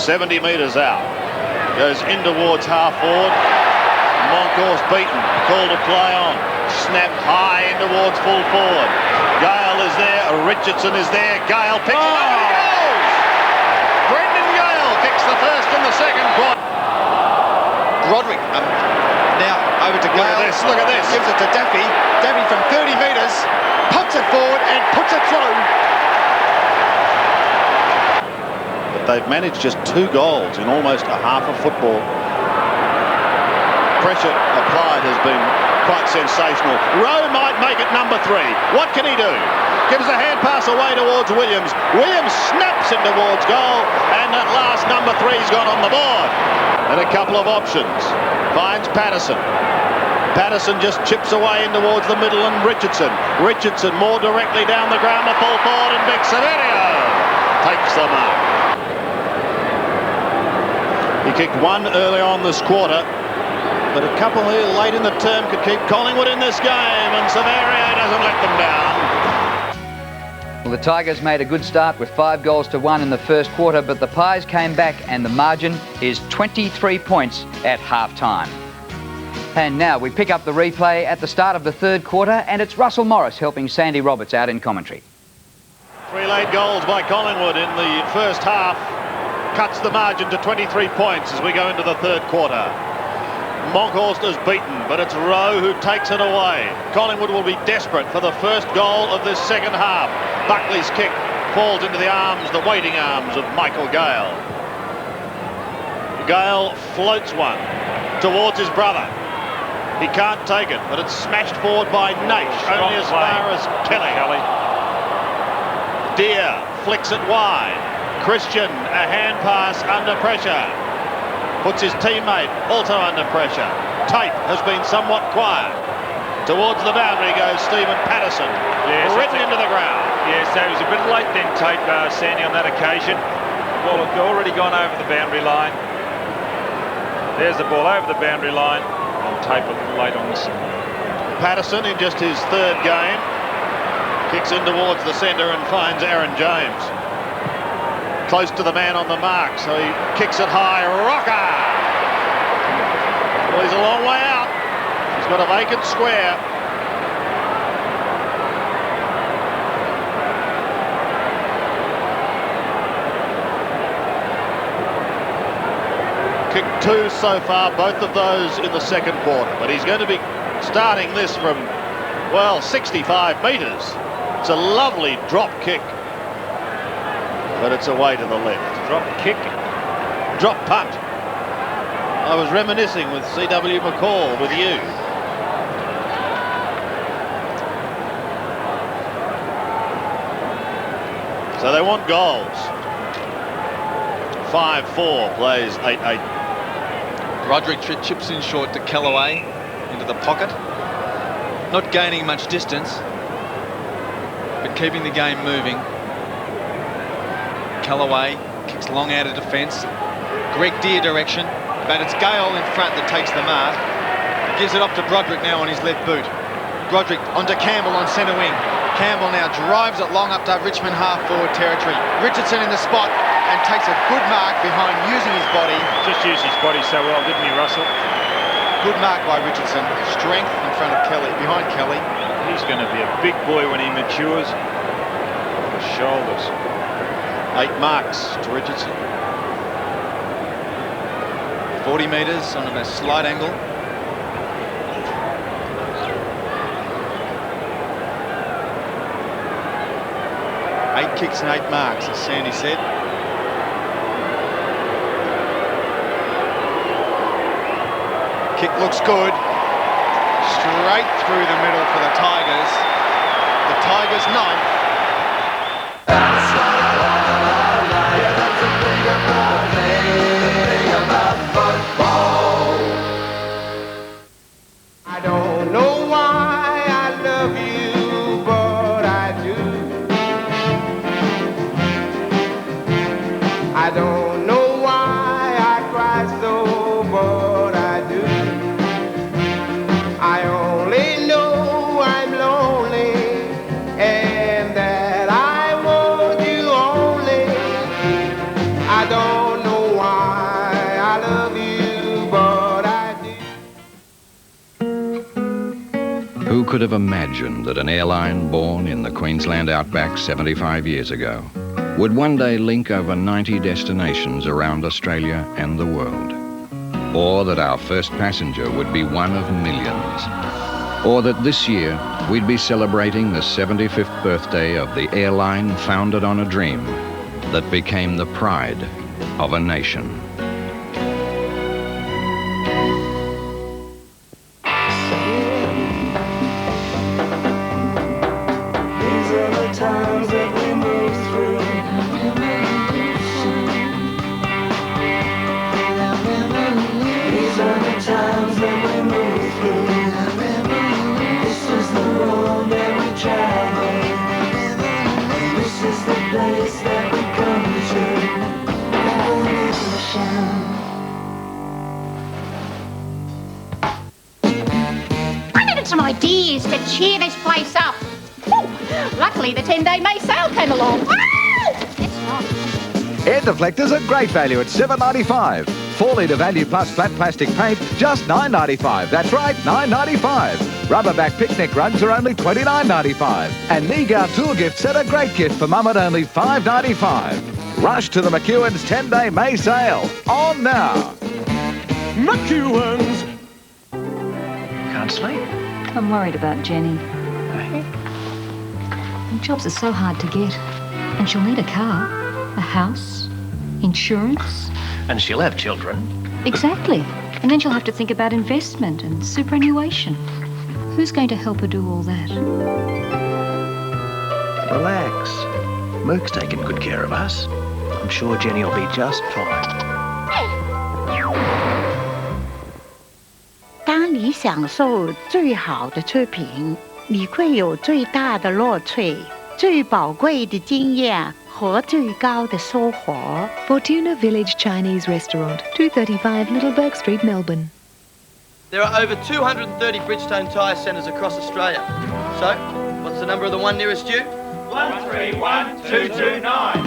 70 metres out. Goes in towards half forward. Moncourt's beaten. Call to play on. Snap high in towards full forward. Gale is there. Richardson is there. Gale picks it up and he goes! Brendan Gale kicks the first and the second quarter. Broderick now over to Gale. Look at this. Gives it to Daffy. Daffy from 30 metres pumps it forward and puts it through. But they've managed just 2 goals in almost a half of football. Pressure applied has been quite sensational. Rowe might make it number 3. What can he do? Gives a hand pass away towards Williams. Williams snaps in towards goal, and at last number 3's gone on the board. And a couple of options. Finds Patterson. Patterson just chips away in towards the middle, and Richardson. Richardson more directly down the ground to full forward, and Vic Severio takes the mark. He kicked 1 early on this quarter, but a couple here late in the term could keep Collingwood in this game, and Severio doesn't let them down. Well, the Tigers made a good start with 5 goals to 1 in the first quarter, but the Pies came back and the margin is 23 points at half-time. And now we pick up the replay at the start of the third quarter, and it's Russell Morris helping Sandy Roberts out in commentary. 3 late goals by Collingwood in the first half cuts the margin to 23 points as we go into the third quarter. Monkhorst is beaten, but it's Rowe who takes it away. Collingwood will be desperate for the first goal of this second half. Buckley's kick falls into the arms, the waiting arms of Michael Gale. Gale floats one towards his brother. He can't take it, but it's smashed forward by Naish, only as far as Kelly. Deere flicks it wide. Christian, a hand pass under pressure. Puts his teammate also under pressure. Tate has been somewhat quiet. Towards the boundary goes Stephen Patterson, written into the ground. Yes, so he was a bit late then, Tate, Sandy, on that occasion. The ball had already gone over the boundary line. There's the ball over the boundary line, and Tate was late on this. Patterson, in just his 3rd game, kicks in towards the centre and finds Aaron James. Close to the man on the mark, so he kicks it high. Rocker! Well, he's a long way out. He's got a vacant square. Kicked 2 so far, both of those in the second quarter. But he's going to be starting this from, well, 65 metres. It's a lovely drop kick. But it's away to the left. Drop kick. Drop punt. I was reminiscing with C.W. McCall with you. So they want goals. 5-4 plays 8-8. Broderick chips in short to Callaway into the pocket. Not gaining much distance, but keeping the game moving. Callaway kicks long out of defence. Greg Deere direction, but it's Gale in front that takes the mark. He gives it off to Broderick now on his left boot. Broderick onto Campbell on centre wing. Campbell now drives it long up to Richmond half-forward territory. Richardson in the spot and takes a good mark behind using his body. Just used his body so well, didn't he, Russell? Good mark by Richardson. Strength in front of Kelly, behind Kelly. He's going to be a big boy when he matures. The shoulders. 8 marks to Richardson. 40 metres on a slight angle. Eight kicks and 8 marks, as Sandy said. Kick looks good. Straight through the middle for the Tigers. The Tigers 9th. I don't know why I love you, but I do. I don't know why I cry so, but I do. I only know I'm lonely and that I want you only. I don't know why could have imagined that an airline born in the Queensland outback 75 years ago would one day link over 90 destinations around Australia and the world? Or that our first passenger would be one of millions? Or that this year we'd be celebrating the 75th birthday of the airline founded on a dream that became the pride of a nation? Some ideas to cheer this place up. Ooh, luckily the 10-day May sale came along. It's not. Air deflectors are great value at $7.95. 4-litre value plus flat plastic paint, just $9.95. That's right, $9.95. Rubberback picnic rugs are only $29.95. And Nigar tool gift set a great gift for mum at only $5.95. Rush to the McEwen's 10-day May sale. On now. McEwen's. Can't sleep. I'm worried about Jenny. Jobs are so hard to get. And she'll need a car, a house, insurance. And she'll have children. Exactly. And then she'll have to think about investment and superannuation. Who's going to help her do all that? Relax. Merck's taken good care of us. I'm sure Jenny will be just fine. 当你享受最好的出品，你会有最大的乐趣、最宝贵的经验和最高的收获。 Fortuna Village Chinese Restaurant, 235 Little Bourke Street, Melbourne. There are over 230 Bridgestone tyre centres across Australia. So, what's the number of the one nearest you? 131229.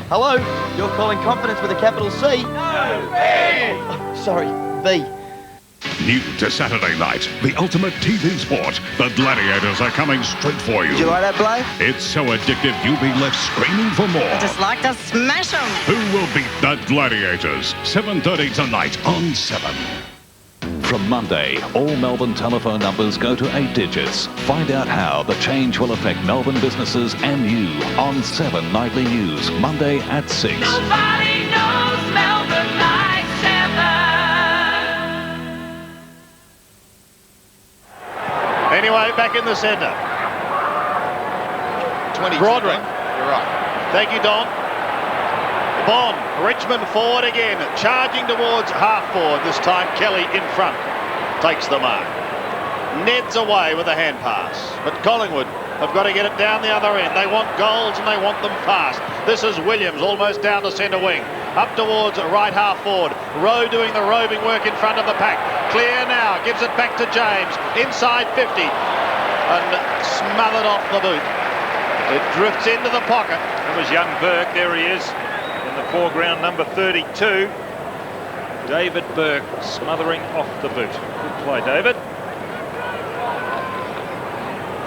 Hello, you're calling confidence with a capital C? No, B. Oh, sorry, B. New to Saturday night, the ultimate TV sport. The Gladiators are coming straight for you. Did you like that, Blake? It's so addictive you'll be left screaming for more. I just like to smash them. Who will beat the Gladiators? 7:30 tonight on 7. From Monday, all Melbourne telephone numbers go to 8 digits. Find out how the change will affect Melbourne businesses and you on 7 Nightly News, Monday at 6. Nobody knows Melbourne like 7. Anyway, back in the centre. 20. Broderick. You're right. Thank you, Don. Bond, Richmond forward again, charging towards half forward. This time Kelly in front takes the mark. Ned's away with a hand pass, but Collingwood have got to get it down the other end. They want goals and they want them fast. This is Williams almost down to centre wing, up towards right half forward. Rowe doing the roving work in front of the pack. Clear now, gives it back to James, inside 50 and smothered off the boot. It drifts into the pocket. It was young Burke, there he is. The foreground, number 32, David Burke, smothering off the boot. Good play, David.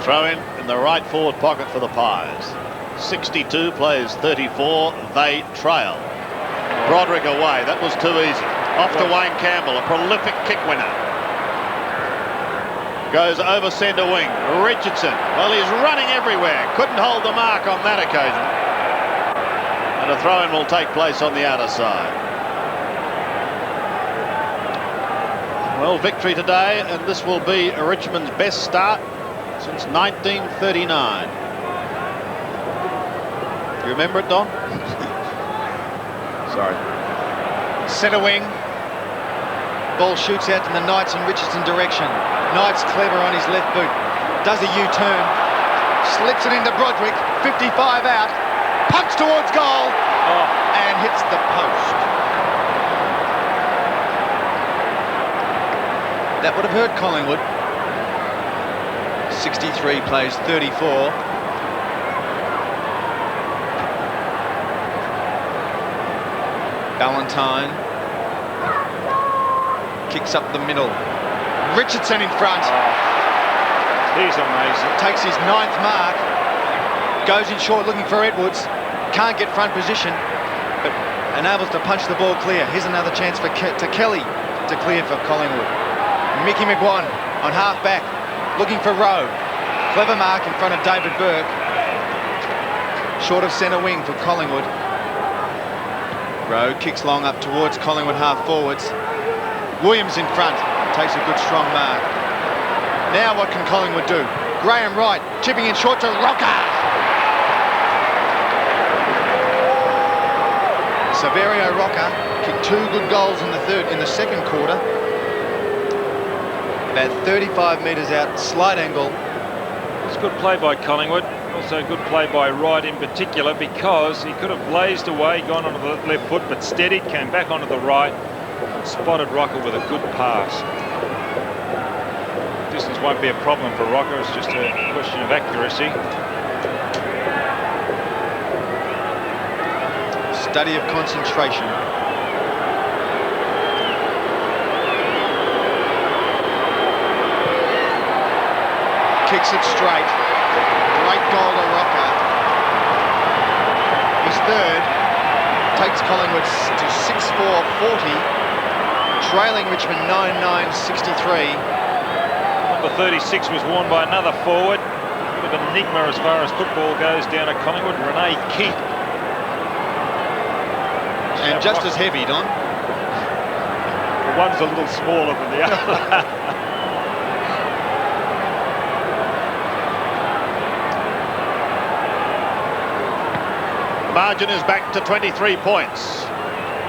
Throw in the right forward pocket for the Pies. 62 plays 34, they trail. Broderick away, that was too easy. Off to Wayne Campbell, a prolific kick winner. Goes over centre wing, Richardson. Well, he's running everywhere, couldn't hold the mark on that occasion. And a throw-in will take place on the outer side. Well, victory today, and this will be Richmond's best start since 1939. You remember it, Don? Sorry. Centre wing. Ball shoots out in the Knights and Richardson direction. Knights clever on his left boot. Does a U-turn. Slips it into Broderick. 55 out. Punch towards goal and hits the post. That would have hurt Collingwood. 63 plays 34. Ballantyne kicks up the middle. Richardson in front. He's amazing. Takes his 9th mark. Goes in short looking for Edwards. Can't get front position, but enables to punch the ball clear. Here's another chance for Kelly to clear for Collingwood. Mickey McGuan on half back, looking for Rowe. Clever mark in front of David Burke. Short of centre wing for Collingwood. Rowe kicks long up towards Collingwood half forwards. Williams in front, takes a good strong mark. Now what can Collingwood do? Graham Wright chipping in short to Rocker. Saverio Rocker kicked 2 good goals in the second quarter. About 35 metres out, slight angle. It's good play by Collingwood. Also good play by Wright in particular, because he could have blazed away, gone onto the left foot, but steadied, came back onto the right, and spotted Rocker with a good pass. Distance won't be a problem for Rocker. It's just a question of accuracy. Study of concentration. Kicks it straight. Great goal to Rocker. His 3rd. Takes Collingwood to 6-4-40. Trailing Richmond 9-9-63. Number 36 was worn by another forward. A bit of an enigma as far as football goes down at Collingwood. Renee Keith. And just as heavy, Don. One's a little smaller than the other. Margin is back to 23 points.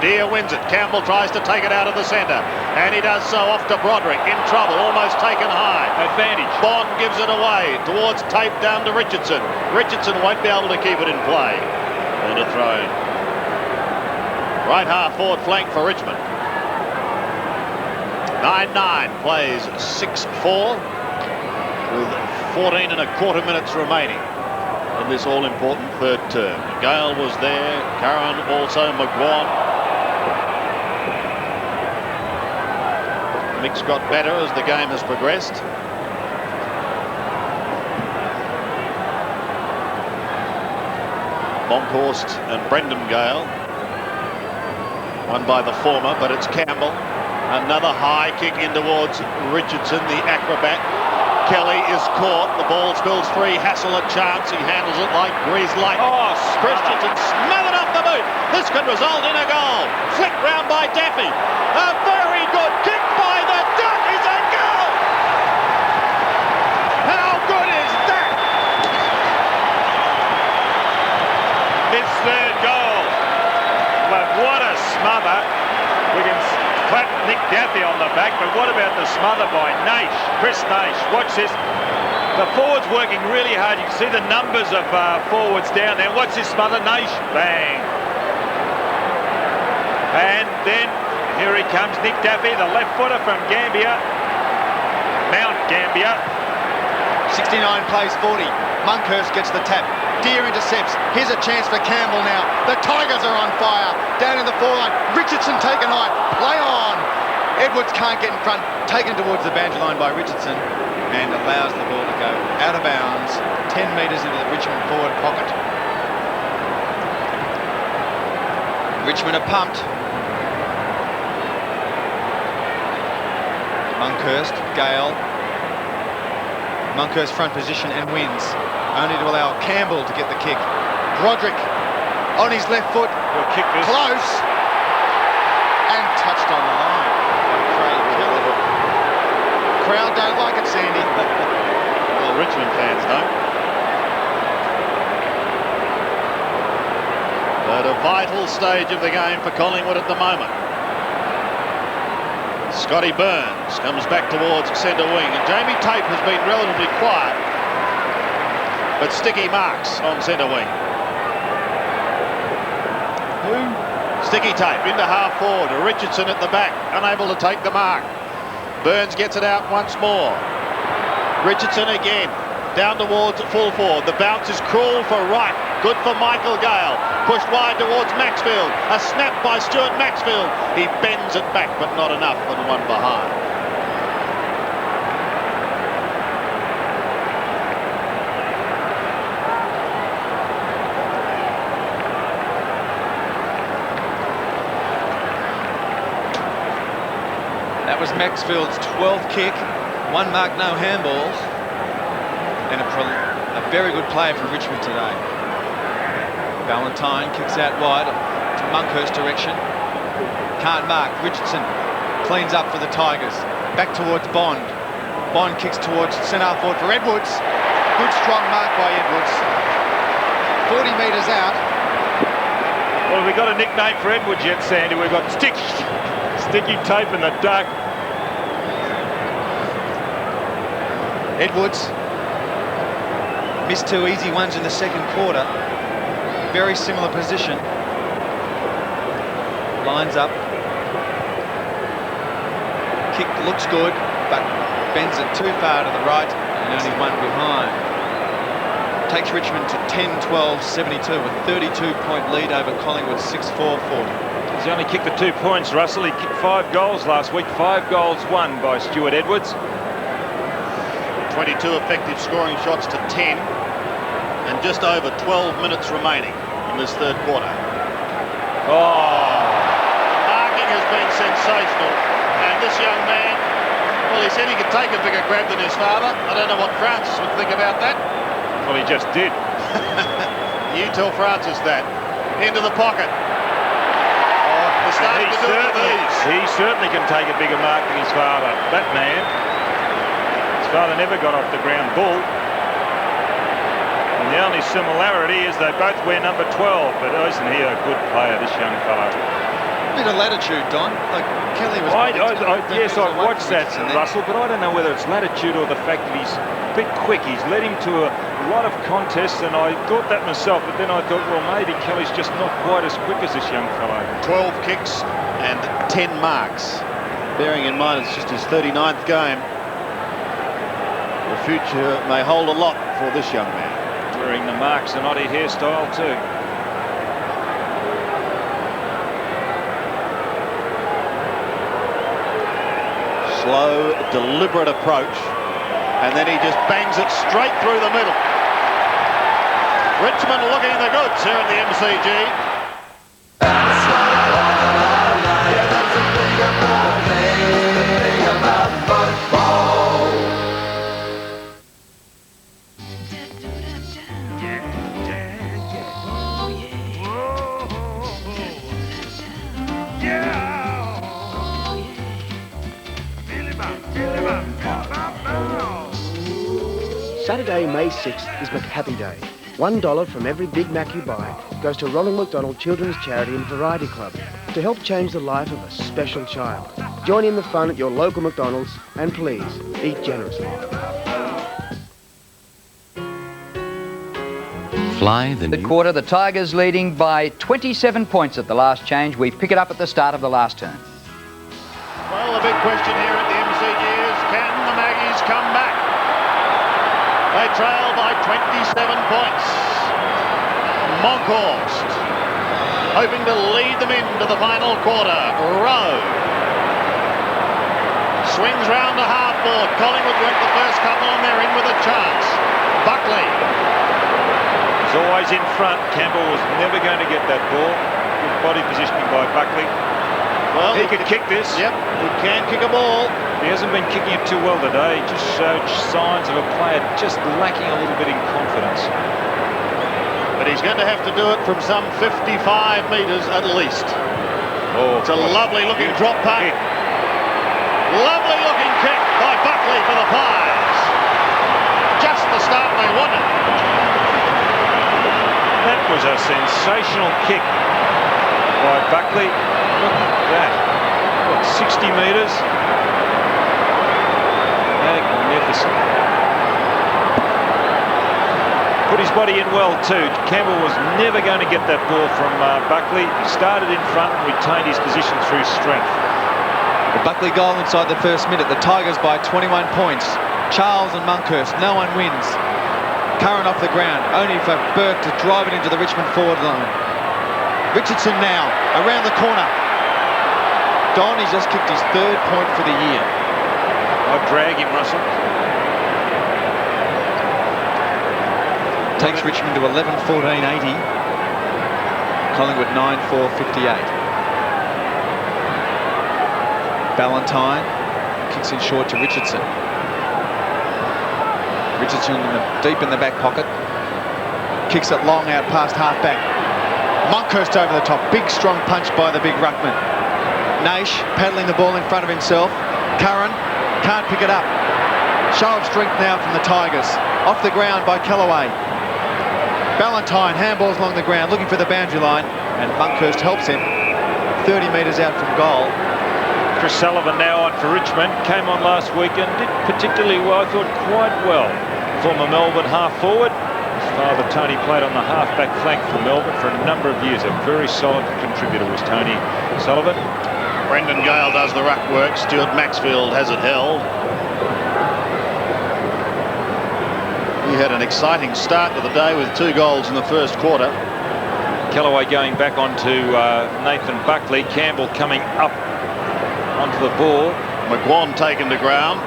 Deere wins it. Campbell tries to take it out of the centre, and he does so off to Broderick. In trouble, almost taken high. Advantage. Bond gives it away towards Tape, down to Richardson. Richardson won't be able to keep it in play. And a throw in. Right half forward flank for Richmond. 9-9 plays 6-4 with 14 and a quarter minutes remaining in this all-important 3rd term. Gale was there, Curran also, McGuan. Mix got better as the game has progressed. Monkhorst and Brendan Gale. Won by the former, but it's Campbell. Another high kick in towards Richardson, the acrobat. Kelly is caught. The ball spills free. Hassel a chance. He handles it like greased lightning. Oh, Christensen smothered off the boot. This could result in a goal. Flicked round by Daffy. A very good kick by the Duck. Is a goal. How good is that? His 3rd goal. But what a smother. We can clap Nick Daffy on the back, but what about the smother by Naish? Chris Naish, watch this. The forward's working really hard. You can see the numbers of forwards down there. Watch this smother, Naish. Bang. And then here he comes, Nick Daffy, the left footer from Gambia. Mount Gambia. 69 plays 40. Monkhorst gets the tap. Deere intercepts. Here's a chance for Campbell now. The Tigers are on fire. Down in the foreline. Richardson taken high. Play on. Edwards can't get in front. Taken towards the boundary line by Richardson and allows the ball to go out of bounds. 10 metres into the Richmond forward pocket. Richmond are pumped. Monkhorst, Gale. Monkhorst front position and wins. Only to allow Campbell to get the kick. Broderick on his left foot. He'll kick this. Close. And touched on the line. Crowd don't like it, Sandy. Well, Richmond fans don't. At a vital stage of the game for Collingwood at the moment. Scotty Burns comes back towards centre wing, and Jamie Tape has been relatively quiet, but Sticky marks on centre wing. Who? Sticky Tape into half forward. Richardson at the back, unable to take the mark. Burns gets it out once more. Richardson again, down towards full forward. The bounce is cruel for Wright. Good for Michael Gale. Pushed wide towards Maxfield. A snap by Stuart Maxfield. He bends it back, but not enough, and one behind. That was Maxfield's 12th kick. 1 mark, no handballs. And a very good play from Richmond today. Valentine kicks out wide to Monkhurst direction. Can't mark. Richardson cleans up for the Tigers. Back towards Bond. Bond kicks towards centre forward for Edwards. Good strong mark by Edwards. 40 metres out. Well, have we got a nickname for Edwards yet, Sandy? We've got sticky tape in the dark. Edwards missed 2 easy ones in the second quarter. Very similar position. Lines up. Kick looks good, but bends it too far to the right and only 1 behind. Takes Richmond to 10-12-72, a 32-point lead over Collingwood, 6-4-40. He's only kicked the 2 points, Russell. He kicked 5 goals last week. 5 goals won by Stuart Edwards. 22 effective scoring shots to 10, and just over 12 minutes remaining in this third quarter. Oh! The marking has been sensational, and this young man, well, he said he could take a bigger grab than his father. I don't know what Francis would think about that. Well, he just did. You tell Francis that. Into the pocket. Oh, they're starting to do it with these. He certainly can take a bigger mark than his father. That man, his father never got off the ground bull. And the only similarity is they both wear number 12, but isn't he a good player, this young fellow? A bit of latitude, Don. Like Kelly was. Yes, I watched that, Russell, but I don't know whether it's latitude or the fact that he's a bit quick. He's led him to a lot of contests, and I thought that myself, but then I thought, well, maybe Kelly's just not quite as quick as this young fellow. 12 kicks and 10 marks. Bearing in mind it's just his 39th game. The future may hold a lot for this young man. Wearing the Mark Zanotti hairstyle too. Slow, deliberate approach, and then he just bangs it straight through the middle. Richmond looking the goods here at the MCG. Saturday, May 6th is McHappy Day. $1 from every Big Mac you buy goes to Ronald McDonald Children's Charity and Variety Club to help change the life of a special child. Join in the fun at your local McDonald's and please, eat generously. Fly the quarter, the Tigers leading by 27 points at the last change. We pick it up at the start of the last turn. Well, the big question here at the MCG is, can the Maggies come back? They trail by 27 points. Monkhurst hoping to lead them into the final quarter. Rowe swings round to half board. Collingwood went the first couple and they're in with a chance. Buckley. He's always in front. Campbell was never going to get that ball. Good body positioning by Buckley. Well, he could kick this. Yep, he can kick a ball. He hasn't been kicking it too well today. He just showed signs of a player just lacking a little bit in confidence. But he's going to have to do it from some 55 metres at least. Oh, it's a lovely looking drop puck. Lovely looking kick by Buckley for the Pies. Just the start they wanted. That was a sensational kick by Buckley. Look at that. What, 60 metres? Magnificent. Put his body in well too. Campbell was never going to get that ball from Buckley. He started in front and retained his position through strength. The Buckley goal inside the first minute. The Tigers by 21 points. Charles and Monkhurst, no one wins. Curran off the ground, only for Burke to drive it into the Richmond forward line. Richardson now, around the corner. Don, he's just kicked his 3rd point for the year. I'd drag him, Russell. Takes Richmond to 11-14-80. Collingwood 9-4-58. Valentine kicks in short to Richardson. Richardson deep in the back pocket. Kicks it long out past half-back. Monkhurst over the top. Big, strong punch by the big ruckman. Naish paddling the ball in front of himself. Curran can't pick it up. Show of strength now from the Tigers. Off the ground by Callaway. Ballantyne handballs along the ground, looking for the boundary line, and Monkhurst helps him 30 metres out from goal. Chris Sullivan now on for Richmond. Came on last week and did particularly well, I thought quite well. Former Melbourne half-forward. His father Tony played on the half-back flank for Melbourne for a number of years. A very solid contributor was Tony Sullivan. Brendan Gale does the ruck work. Stuart Maxfield has it held. He had an exciting start to the day with 2 goals in the first quarter. Callaway going back onto Nathan Buckley. Campbell coming up onto the ball. McGuan taken to ground.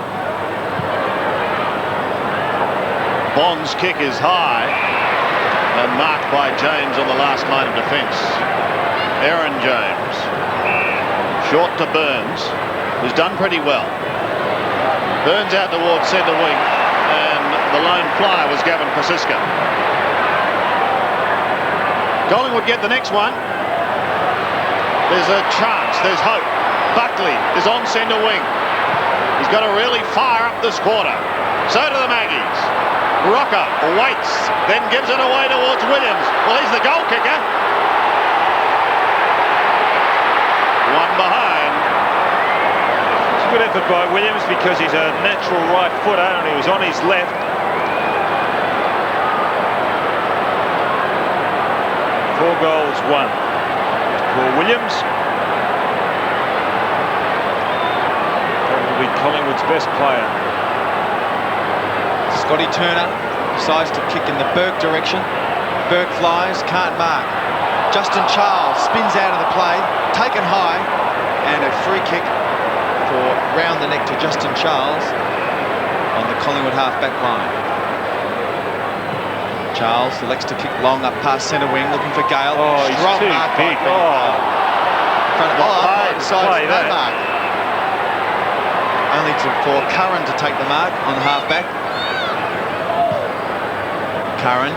Bond's kick is high and marked by James on the last line of defence. Aaron James. Short to Burns, who's done pretty well. Burns out towards centre wing, and the lone flyer was Gavin Kosciuszko. Collingwood get the next one. There's a chance, there's hope. Buckley is on centre wing. He's got to really fire up this quarter. So do the Maggies. Rocker waits, then gives it away towards Williams. Well, he's the goal kicker. One behind. It's a good effort by Williams because he's a natural right footer and he was on his left. Four goals, 1 for Williams. Probably Collingwood's best player. Scotty Turner decides to kick in the Burke direction. Burke flies, can't mark. Justin Charles spins out of the play, taken high, and a free kick for round the neck to Justin Charles on the Collingwood half-back line. Charles elects to kick long up past centre wing, looking for Gale. Oh, he's strong too mark big. in front of Play no that. mark. Only for Curran to take the mark on the half-back. Curran.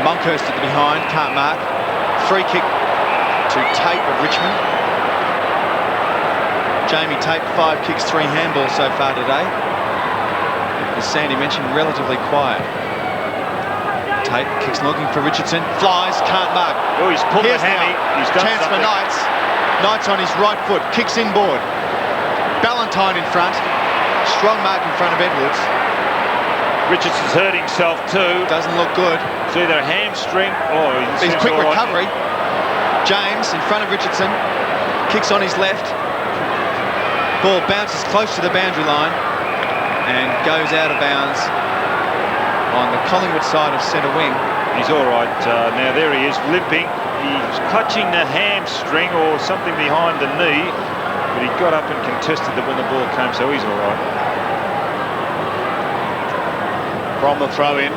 Monkhurst at the behind, can't mark. Free kick to Tate of Richmond. Jamie Tate, 5 kicks, 3 handballs so far today. As Sandy mentioned, relatively quiet. Tate kicks looking for Richardson, flies, can't mark. Oh, he's pulled the hammy. He's done chance something. for Knights. Knights on his right foot, kicks inboard. Ballantyne in front. Strong mark in front of Edwards. Richardson's hurt himself too. Doesn't look good. It's either a hamstring or his quick recovery. James in front of Richardson. Kicks on his left. Ball bounces close to the boundary line and goes out of bounds on the Collingwood side of centre wing. He's all right. Now there he is, limping. He's clutching the hamstring or something behind the knee, but he got up and contested it when the ball came, so he's all right. From the throw-in,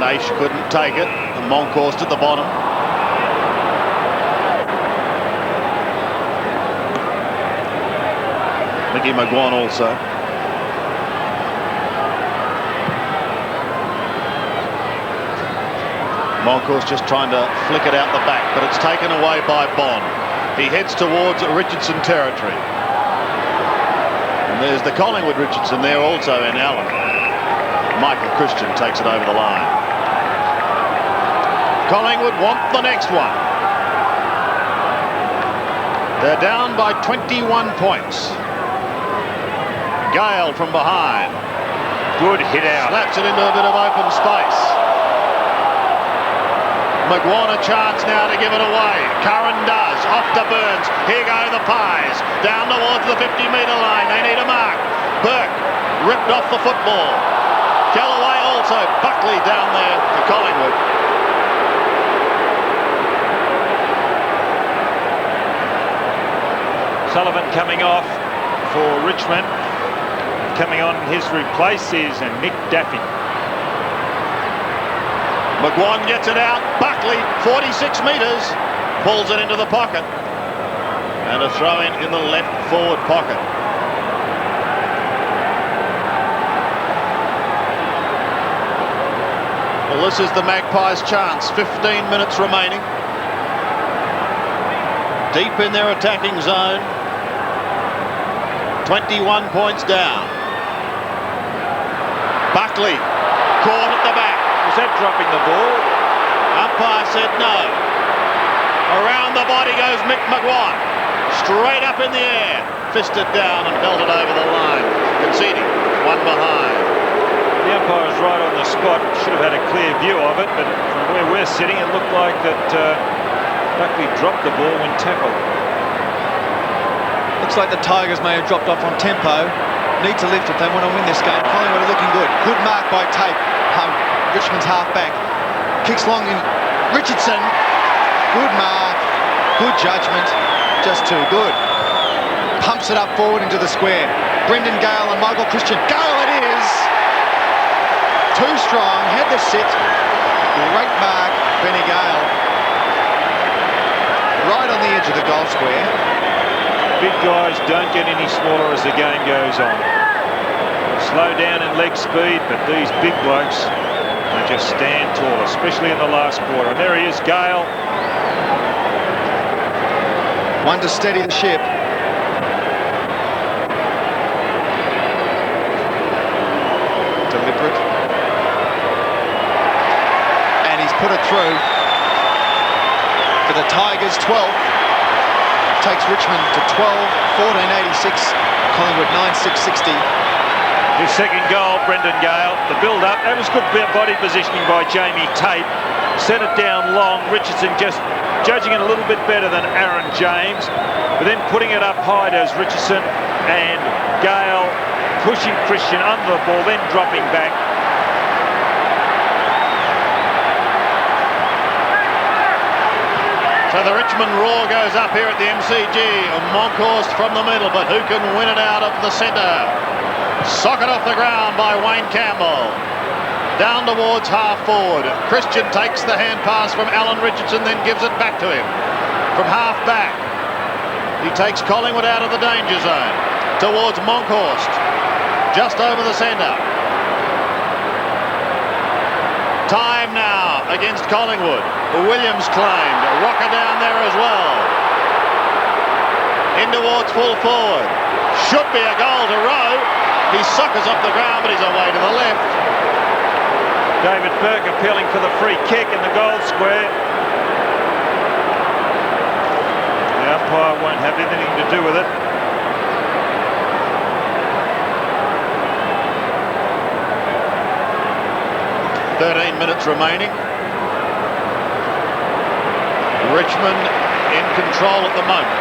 Naish couldn't take it, and Monkhurst at the bottom. Mickey McGuan also. Monkhurst just trying to flick it out the back, but it's taken away by Bond. He heads towards Richardson territory. And there's the Collingwood Richardson there also in Allen. Michael Christian takes it over the line. Collingwood want the next one. They're down by 21 points. Gale from behind. Good hit out. Slaps it into a bit of open space. McGuan a chance now to give it away. Curran does. Off to Burns. Here go the Pies. Down towards the 50-metre line. They need a mark. Burke ripped off the football. Callaway also. Buckley down there for Collingwood. Sullivan coming off for Richmond. Coming on his replace is Nick Daffy. McGuan gets it out. Buckley, 46 metres, pulls it into the pocket. And a throw in the left forward pocket. Well, this is the Magpies' chance. 15 minutes remaining. Deep in their attacking zone. 21 points down. Buckley caught at the back. Was that dropping the ball? Umpire said no. Around the body goes Mick McGuire. Straight up in the air. Fisted down and belted over the line. Conceding. One behind. The umpire was right on the spot. Should have had a clear view of it, but from where we're sitting, it looked like that Buckley dropped the ball when tackled. Looks like the Tigers may have dropped off on tempo. Need to lift if they want to win this game. Collingwood are looking good. Good mark by Tate. Richmond's half-back. Kicks long in. Richardson. Good mark. Good judgment. Just too good. Pumps it up forward into the square. Brendan Gale and Michael Christian. Gale it is! Too strong. Had to sit. Great mark. Benny Gale. Right on the edge of the goal square. Big guys don't get any smaller as the game goes on. Slow down in leg speed, but these big blokes, they just stand tall, especially in the last quarter. And there he is, Gale. One to steady the ship. Deliberate. And he's put it through. For the Tigers, 12. Takes Richmond to 12, 14.86. Collingwood 9.660. His second goal, Brendan Gale. The build-up, that was good body positioning by Jamie Tate. Set it down long. Richardson just judging it a little bit better than Aaron James. But then putting it up high does Richardson, and Gale pushing Christian under the ball, then dropping back. So the Richmond Roar goes up here at the MCG. Monkhorst from the middle, but who can win it out of the centre? Socket off the ground by Wayne Campbell. Down towards half forward. Christian takes the hand pass from Alan Richardson, then gives it back to him. From half back, he takes Collingwood out of the danger zone. Towards Monkhorst. Just over the centre. Time now against Collingwood. Williams claimed. Rocker down there as well. In towards full forward. Should be a goal to Rowe. He suckers up the ground, but he's away to the left. David Burke appealing for the free kick in the goal square. The umpire won't have anything to do with it. .13 minutes remaining. Richmond in control at the moment.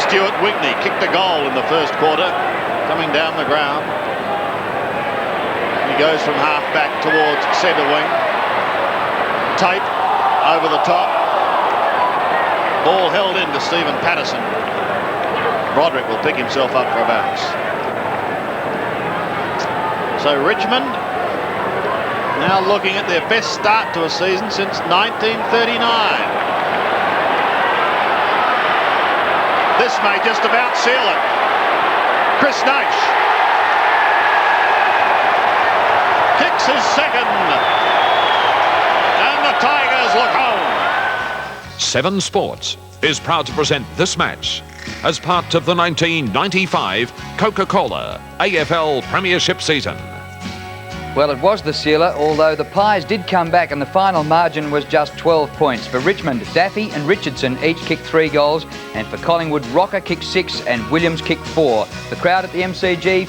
Stuart Wigney kicked a goal in the first quarter, coming down the ground. He goes from half back towards centre wing. Tate over the top. Ball held in to Stephen Patterson. Broderick will pick himself up for a bounce. So Richmond now looking at their best start to a season since 1939. This may just about seal it. Chris Naish kicks his second. And the Tigers look home. 7 Sports is proud to present this match as part of the 1995 Coca-Cola AFL Premiership season. Well, it was the sealer, although the Pies did come back and the final margin was just 12 points. For Richmond, Daffy and Richardson each kicked 3 goals, and for Collingwood, Rocker kicked 6 and Williams kicked 4. The crowd at the MCG...